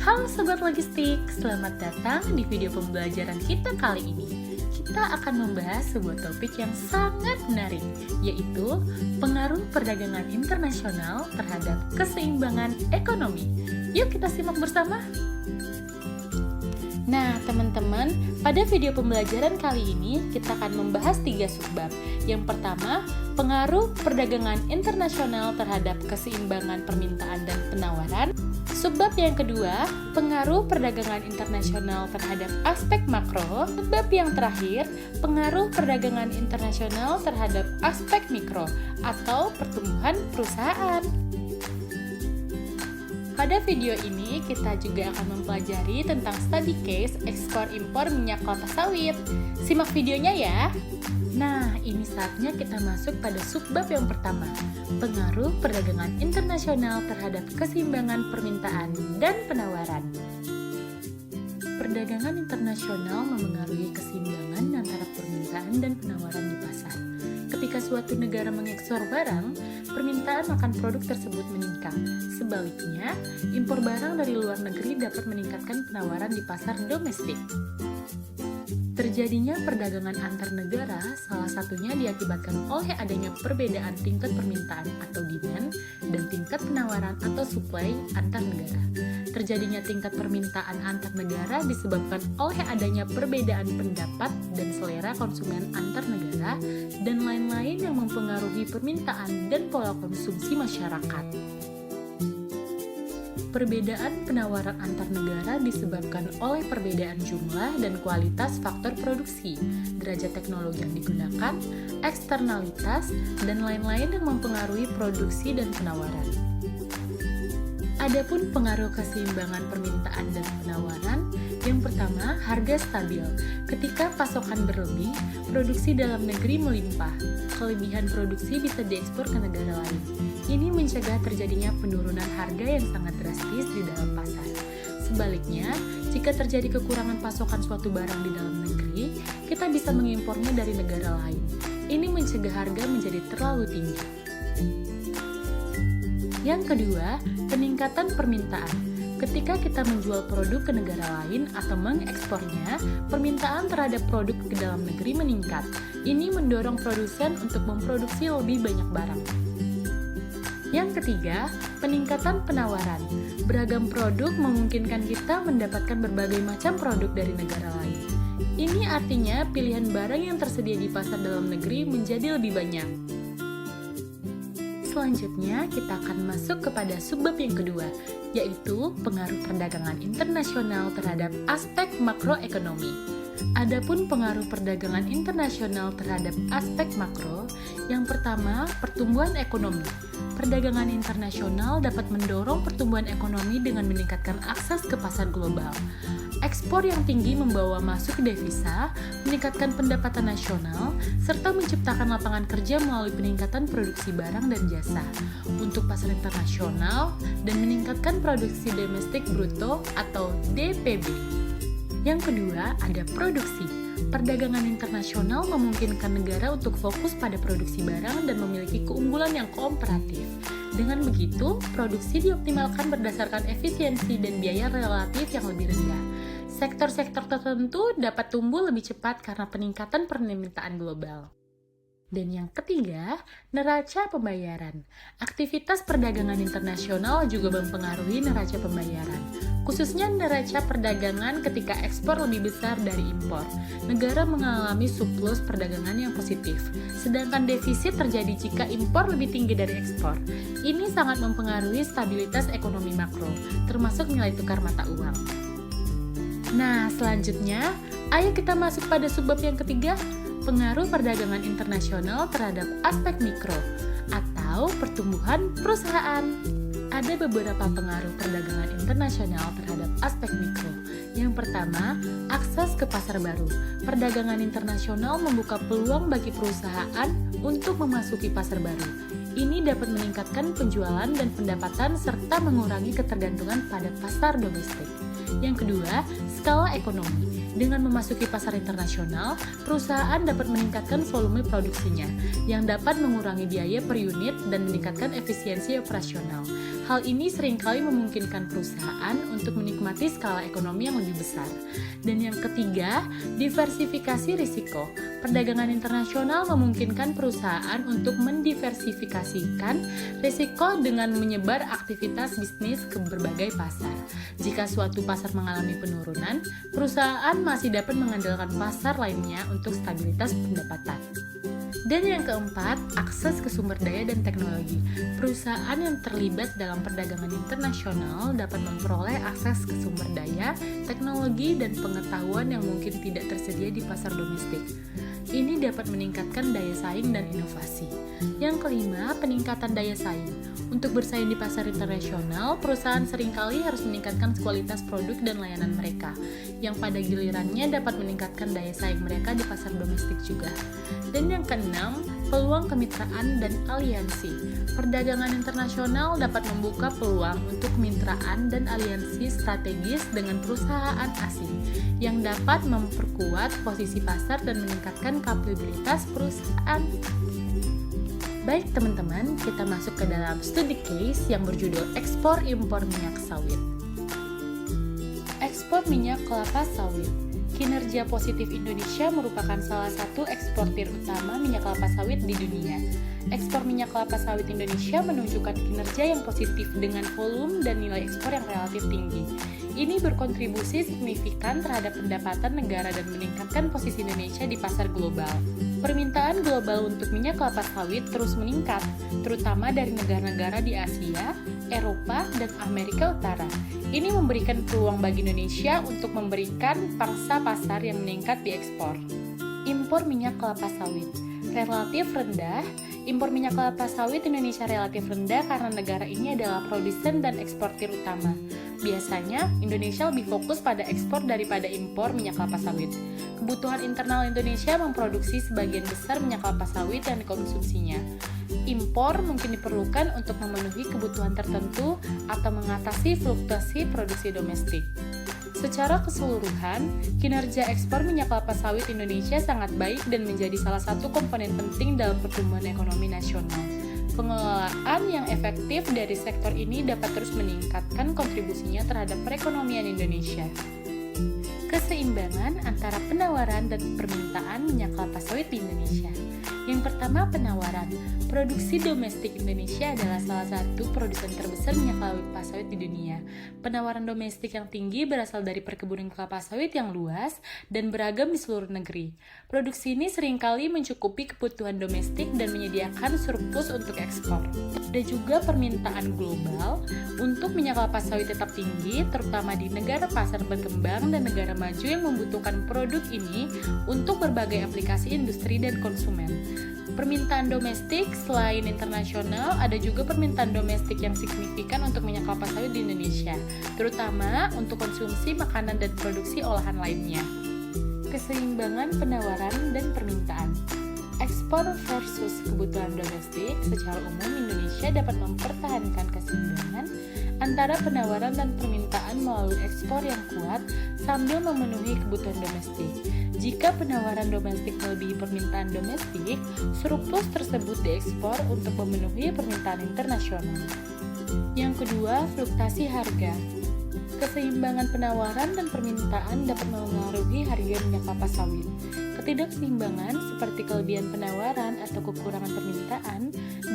Halo Sobat Logistik, selamat datang di video pembelajaran kita kali ini. Kita akan membahas sebuah topik yang sangat menarik, yaitu pengaruh perdagangan internasional terhadap keseimbangan ekonomi. Yuk kita simak bersama. Nah teman-teman, pada video pembelajaran kali ini kita akan membahas 3 subbab. Yang pertama, pengaruh perdagangan internasional terhadap keseimbangan permintaan dan penawaran. Subbab yang kedua, pengaruh perdagangan internasional terhadap aspek makro. Subbab yang terakhir, pengaruh perdagangan internasional terhadap aspek mikro atau pertumbuhan perusahaan. Pada video ini, kita juga akan mempelajari tentang study case ekspor-impor minyak kelapa sawit. Simak videonya ya! Nah, ini saatnya kita masuk pada subbab yang pertama, pengaruh perdagangan internasional terhadap keseimbangan permintaan dan penawaran. Perdagangan internasional memengaruhi keseimbangan antara permintaan dan penawaran di pasar. Ketika suatu negara mengekspor barang, permintaan akan produk tersebut meningkat. Sebaliknya, impor barang dari luar negeri dapat meningkatkan penawaran di pasar domestik. Terjadinya perdagangan antar negara salah satunya diakibatkan oleh adanya perbedaan tingkat permintaan atau demand dan tingkat penawaran atau supply antar negara. Terjadinya tingkat permintaan antar negara disebabkan oleh adanya perbedaan pendapat dan selera konsumen antar negara dan lain-lain yang mempengaruhi permintaan dan pola konsumsi masyarakat. Perbedaan penawaran antar negara disebabkan oleh perbedaan jumlah dan kualitas faktor produksi, derajat teknologi yang digunakan, eksternalitas, dan lain-lain yang mempengaruhi produksi dan penawaran. Adapun pengaruh keseimbangan permintaan dan penawaran, yang pertama, harga stabil. Ketika pasokan berlebih, produksi dalam negeri melimpah. Kelebihan produksi bisa diekspor ke negara lain. Ini mencegah terjadinya penurunan harga yang sangat drastis di dalam pasar. Sebaliknya, jika terjadi kekurangan pasokan suatu barang di dalam negeri, kita bisa mengimpornya dari negara lain. Ini mencegah harga menjadi terlalu tinggi. Yang kedua, peningkatan permintaan. Ketika kita menjual produk ke negara lain atau mengekspornya, permintaan terhadap produk ke dalam negeri meningkat. Ini mendorong produsen untuk memproduksi lebih banyak barang. Yang ketiga, peningkatan penawaran. Beragam produk memungkinkan kita mendapatkan berbagai macam produk dari negara lain. Ini artinya pilihan barang yang tersedia di pasar dalam negeri menjadi lebih banyak. Selanjutnya, kita akan masuk kepada subbab yang kedua, yaitu pengaruh perdagangan internasional terhadap aspek makroekonomi. Adapun pengaruh perdagangan internasional terhadap aspek makro, yang pertama, pertumbuhan ekonomi. Perdagangan internasional dapat mendorong pertumbuhan ekonomi dengan meningkatkan akses ke pasar global. Ekspor yang tinggi membawa masuk devisa, meningkatkan pendapatan nasional, serta menciptakan lapangan kerja melalui peningkatan produksi barang dan jasa untuk pasar internasional dan meningkatkan produksi domestik bruto atau DPB. Yang kedua, ada produksi. Perdagangan internasional memungkinkan negara untuk fokus pada produksi barang dan memiliki keunggulan yang komparatif. Dengan begitu, produksi dioptimalkan berdasarkan efisiensi dan biaya relatif yang lebih rendah. Sektor-sektor tertentu dapat tumbuh lebih cepat karena peningkatan permintaan global. Dan yang ketiga, neraca pembayaran. Aktivitas perdagangan internasional juga mempengaruhi neraca pembayaran, khususnya neraca perdagangan ketika ekspor lebih besar dari impor. Negara mengalami surplus perdagangan yang positif, sedangkan defisit terjadi jika impor lebih tinggi dari ekspor. Ini sangat mempengaruhi stabilitas ekonomi makro, termasuk nilai tukar mata uang. Nah, selanjutnya, ayo kita masuk pada subbab yang ketiga, pengaruh perdagangan internasional terhadap aspek mikro atau pertumbuhan perusahaan. Ada beberapa pengaruh perdagangan internasional terhadap aspek mikro. Yang pertama, akses ke pasar baru. Perdagangan internasional membuka peluang bagi perusahaan untuk memasuki pasar baru. Ini dapat meningkatkan penjualan dan pendapatan serta mengurangi ketergantungan pada pasar domestik. Yang kedua, skala ekonomi. Dengan memasuki pasar internasional, perusahaan dapat meningkatkan volume produksinya, yang dapat mengurangi biaya per unit dan meningkatkan efisiensi operasional. Hal ini seringkali memungkinkan perusahaan untuk menikmati skala ekonomi yang lebih besar. Dan yang ketiga, diversifikasi risiko. Perdagangan internasional memungkinkan perusahaan untuk mendiversifikasikan risiko dengan menyebar aktivitas bisnis ke berbagai pasar. Jika suatu pasar mengalami penurunan, perusahaan masih dapat mengandalkan pasar lainnya untuk stabilitas pendapatan. Dan yang keempat, akses ke sumber daya dan teknologi. Perusahaan yang terlibat dalam perdagangan internasional dapat memperoleh akses ke sumber daya, teknologi, dan pengetahuan yang mungkin tidak tersedia di pasar domestik. Ini dapat meningkatkan daya saing dan inovasi. Yang kelima, peningkatan daya saing. Untuk bersaing di pasar internasional, perusahaan seringkali harus meningkatkan kualitas produk dan layanan mereka, yang pada gilirannya dapat meningkatkan daya saing mereka di pasar domestik juga. Dan yang keenam, peluang kemitraan dan aliansi. Perdagangan internasional dapat membuka peluang untuk kemitraan dan aliansi strategis dengan perusahaan asing, yang dapat memperkuat posisi pasar dan meningkatkan kapabilitas perusahaan. Baik teman-teman, kita masuk ke dalam studi case yang berjudul Ekspor Impor Minyak Sawit. Ekspor minyak kelapa sawit. Kinerja positif Indonesia merupakan salah satu eksportir utama minyak kelapa sawit di dunia. Ekspor minyak kelapa sawit Indonesia menunjukkan kinerja yang positif dengan volume dan nilai ekspor yang relatif tinggi. Ini berkontribusi signifikan terhadap pendapatan negara dan meningkatkan posisi Indonesia di pasar global. Permintaan global untuk minyak kelapa sawit terus meningkat, terutama dari negara-negara di Asia, Eropa, dan Amerika Utara. Ini memberikan peluang bagi Indonesia untuk memberikan pangsa pasar yang meningkat di ekspor. Impor minyak kelapa sawit relatif rendah. Impor minyak kelapa sawit Indonesia relatif rendah karena negara ini adalah produsen dan eksportir utama. Biasanya, Indonesia lebih fokus pada ekspor daripada impor minyak kelapa sawit. Kebutuhan internal Indonesia memproduksi sebagian besar minyak kelapa sawit yang dikonsumsinya. Impor mungkin diperlukan untuk memenuhi kebutuhan tertentu atau mengatasi fluktuasi produksi domestik. Secara keseluruhan, kinerja ekspor minyak kelapa sawit Indonesia sangat baik dan menjadi salah satu komponen penting dalam pertumbuhan ekonomi nasional. Pengelolaan yang efektif dari sektor ini dapat terus meningkatkan kontribusinya terhadap perekonomian Indonesia. Keseimbangan antara penawaran dan permintaan minyak kelapa sawit di Indonesia. Yang pertama, penawaran. Produksi domestik Indonesia adalah salah satu produsen terbesar minyak kelapa sawit di dunia. Penawaran domestik yang tinggi berasal dari perkebunan kelapa sawit yang luas dan beragam di seluruh negeri. Produksi ini seringkali mencukupi kebutuhan domestik dan menyediakan surplus untuk ekspor. Ada juga permintaan global untuk minyak kelapa sawit tetap tinggi, terutama di negara pasar berkembang dan negara maju yang membutuhkan produk ini untuk berbagai aplikasi industri dan konsumen. Permintaan domestik selain internasional, ada juga permintaan domestik yang signifikan untuk minyak kelapa sawit di Indonesia, terutama untuk konsumsi makanan dan produksi olahan lainnya. Keseimbangan penawaran dan permintaan. Ekspor versus kebutuhan domestik, secara umum Indonesia dapat mempertahankan keseimbangan antara penawaran dan permintaan melalui ekspor yang kuat sambil memenuhi kebutuhan domestik. Jika penawaran domestik melebihi permintaan domestik, surplus tersebut diekspor untuk memenuhi permintaan internasional. Yang kedua, fluktuasi harga. Keseimbangan penawaran dan permintaan dapat mempengaruhi harga minyak kelapa sawit. Ketidakseimbangan seperti kelebihan penawaran atau kekurangan permintaan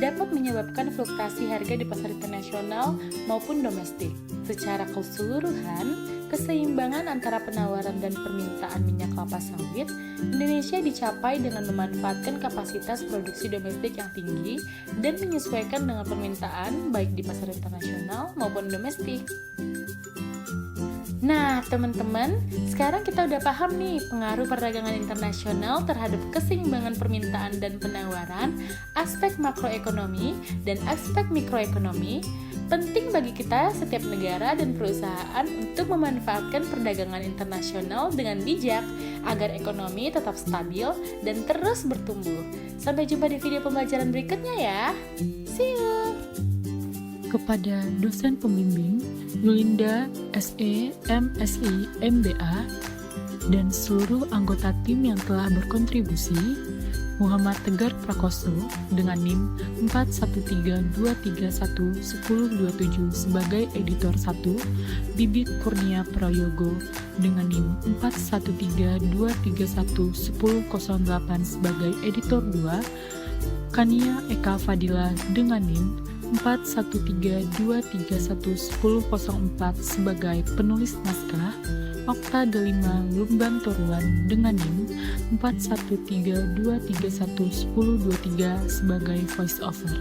dapat menyebabkan fluktuasi harga di pasar internasional maupun domestik. Secara keseluruhan, keseimbangan antara penawaran dan permintaan minyak kelapa sawit Indonesia dicapai dengan memanfaatkan kapasitas produksi domestik yang tinggi dan menyesuaikan dengan permintaan baik di pasar internasional maupun domestik. Nah, teman-teman, sekarang kita udah paham nih pengaruh perdagangan internasional terhadap keseimbangan permintaan dan penawaran, aspek makroekonomi dan aspek mikroekonomi. Penting bagi kita, setiap negara dan perusahaan untuk memanfaatkan perdagangan internasional dengan bijak agar ekonomi tetap stabil dan terus bertumbuh. Sampai jumpa di video pembelajaran berikutnya ya. See you! Kepada dosen pembimbing Yulinda SE, MSI, MBA, dan seluruh anggota tim yang telah berkontribusi, Muhammad Tegar Prakoso dengan NIM 4132311027 sebagai editor 1, Bibit Kurnia Prayogo dengan NIM 4132311008 sebagai editor 2, Kania Eka Fadila dengan NIM 4132311004 sebagai penulis naskah, Okta Delima Lumbang Toruan dengan NIM 4132311023 sebagai voice over.